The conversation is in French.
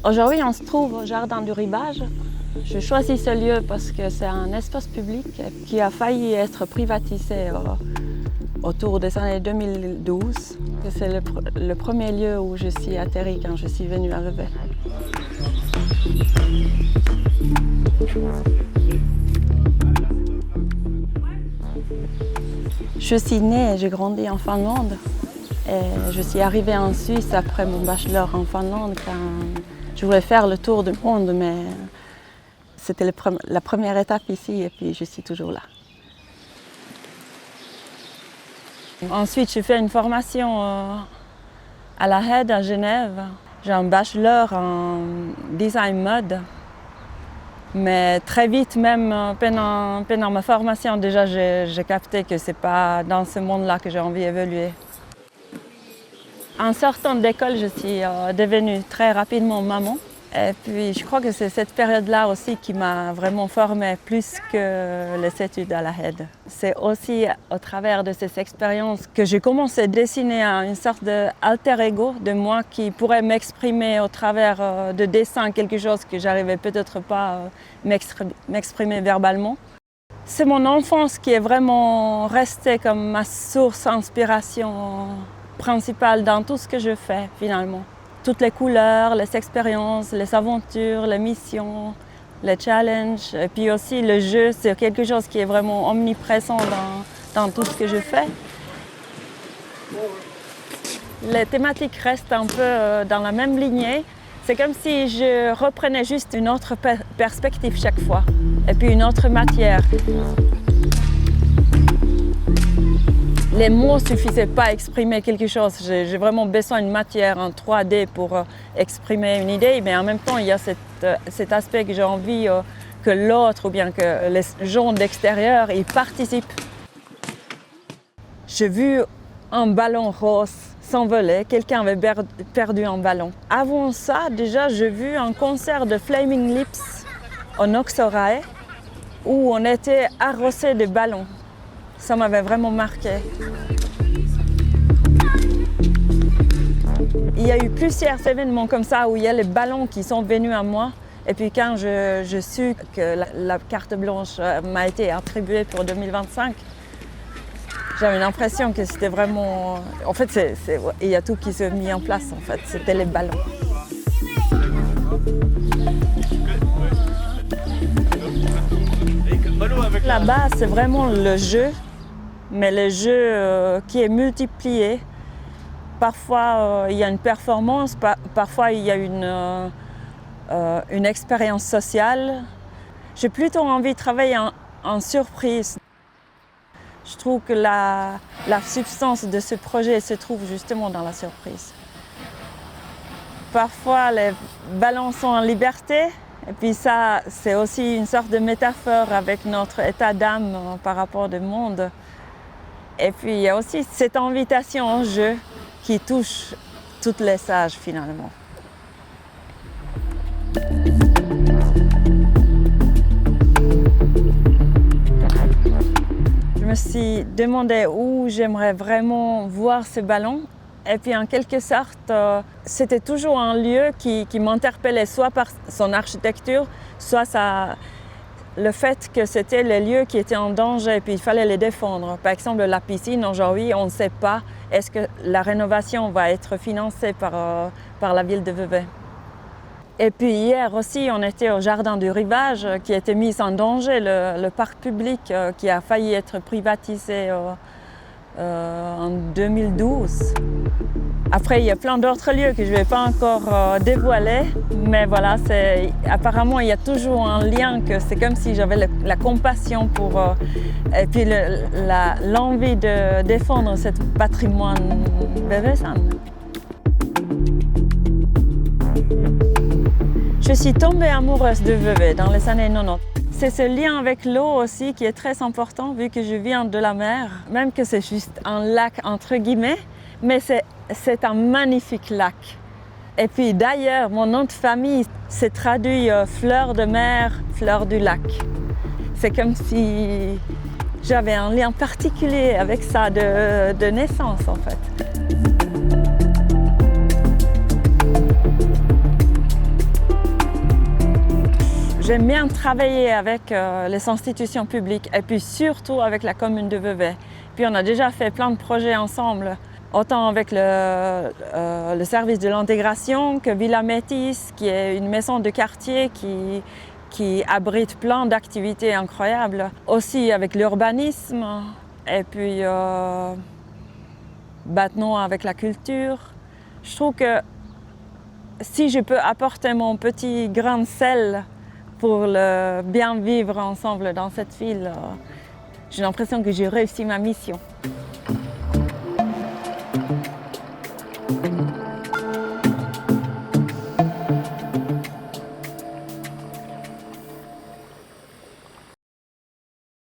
Aujourd'hui, on se trouve au Jardin du Rivage. Je choisis ce lieu parce que c'est un espace public qui a failli être privatisé autour des années 2012. C'est le premier lieu où je suis atterrie quand je suis venue à Vevey. Je suis née et j'ai grandi en Finlande. Et je suis arrivée en Suisse après mon bachelor en Finlande quand je voulais faire le tour du monde, mais c'était la première étape ici et puis je suis toujours là. Ensuite, j'ai fait une formation à la HED à Genève. J'ai un bachelor en design mode. Mais très vite, même pendant ma formation, déjà j'ai capté que ce n'est pas dans ce monde-là que j'ai envie d'évoluer. En sortant d'école, je suis devenue très rapidement maman. Et puis je crois que c'est cette période-là aussi qui m'a vraiment formée plus que les études à la HED. C'est aussi au travers de ces expériences que j'ai commencé à dessiner une sorte d'alter ego de moi qui pourrait m'exprimer au travers de dessins, quelque chose que j'arrivais peut-être pas à m'exprimer verbalement. C'est mon enfance qui est vraiment restée comme ma source d'inspiration principale dans tout ce que je fais finalement. Toutes les couleurs, les expériences, les aventures, les missions, les challenges. Et puis aussi le jeu, c'est quelque chose qui est vraiment omniprésent dans tout ce que je fais. Les thématiques restent un peu dans la même lignée. C'est comme si je reprenais juste une autre perspective chaque fois. Et puis une autre matière. Les mots ne suffisaient pas à exprimer quelque chose. J'ai vraiment besoin d'une matière en 3D pour exprimer une idée, mais en même temps, il y a cet aspect que j'ai envie que l'autre ou bien que les gens d'extérieur y participent. J'ai vu un ballon rose s'envoler, quelqu'un avait perdu un ballon. Avant ça, déjà, j'ai vu un concert de Flaming Lips au Noxorae où on était arrosé de ballons. Ça m'avait vraiment marqué. Il y a eu plusieurs événements comme ça où il y a les ballons qui sont venus à moi. Et puis quand je su que la carte blanche m'a été attribuée pour 2025, j'avais l'impression que c'était vraiment... En fait, il y a tout qui s'est mis en place, en fait. C'était les ballons. La base, c'est vraiment le jeu, mais le jeu qui est multiplié. Parfois, il y a une performance, parfois, il y a une expérience sociale. J'ai plutôt envie de travailler en surprise. Je trouve que la substance de ce projet se trouve justement dans la surprise. Parfois, les ballons sont en liberté. Et puis ça, c'est aussi une sorte de métaphore avec notre état d'âme par rapport au monde. Et puis il y a aussi cette invitation au jeu qui touche toutes les sages finalement. Je me suis demandé où j'aimerais vraiment voir ce ballon. Et puis en quelque sorte, c'était toujours un lieu qui m'interpellait soit par son architecture, soit le fait que c'était les lieux qui étaient en danger et puis il fallait les défendre. Par exemple, la piscine, aujourd'hui, on ne sait pas est-ce que la rénovation va être financée par la ville de Vevey. Et puis hier aussi, on était au Jardin du Rivage qui a été mis en danger, le parc public qui a failli être privatisé en 2012. Après, il y a plein d'autres lieux que je ne vais pas encore dévoiler, mais voilà, apparemment, il y a toujours un lien, que c'est comme si j'avais la compassion et puis l'envie de défendre ce patrimoine veveysan. Je suis tombée amoureuse de Vevey dans les années 90. C'est ce lien avec l'eau aussi qui est très important vu que je viens de la mer, même que c'est juste un lac entre guillemets, mais c'est un magnifique lac. Et puis d'ailleurs, mon nom de famille s'est traduit fleur de mer, fleur du lac. C'est comme si j'avais un lien particulier avec ça de naissance en fait. J'aime bien travailler avec les institutions publiques et puis surtout avec la commune de Vevey. Puis on a déjà fait plein de projets ensemble, autant avec le service de l'intégration que Villa Métis, qui est une maison de quartier qui abrite plein d'activités incroyables. Aussi avec l'urbanisme et puis maintenant avec la culture. Je trouve que si je peux apporter mon petit grain de sel pour le bien vivre ensemble dans cette ville, j'ai l'impression que j'ai réussi ma mission.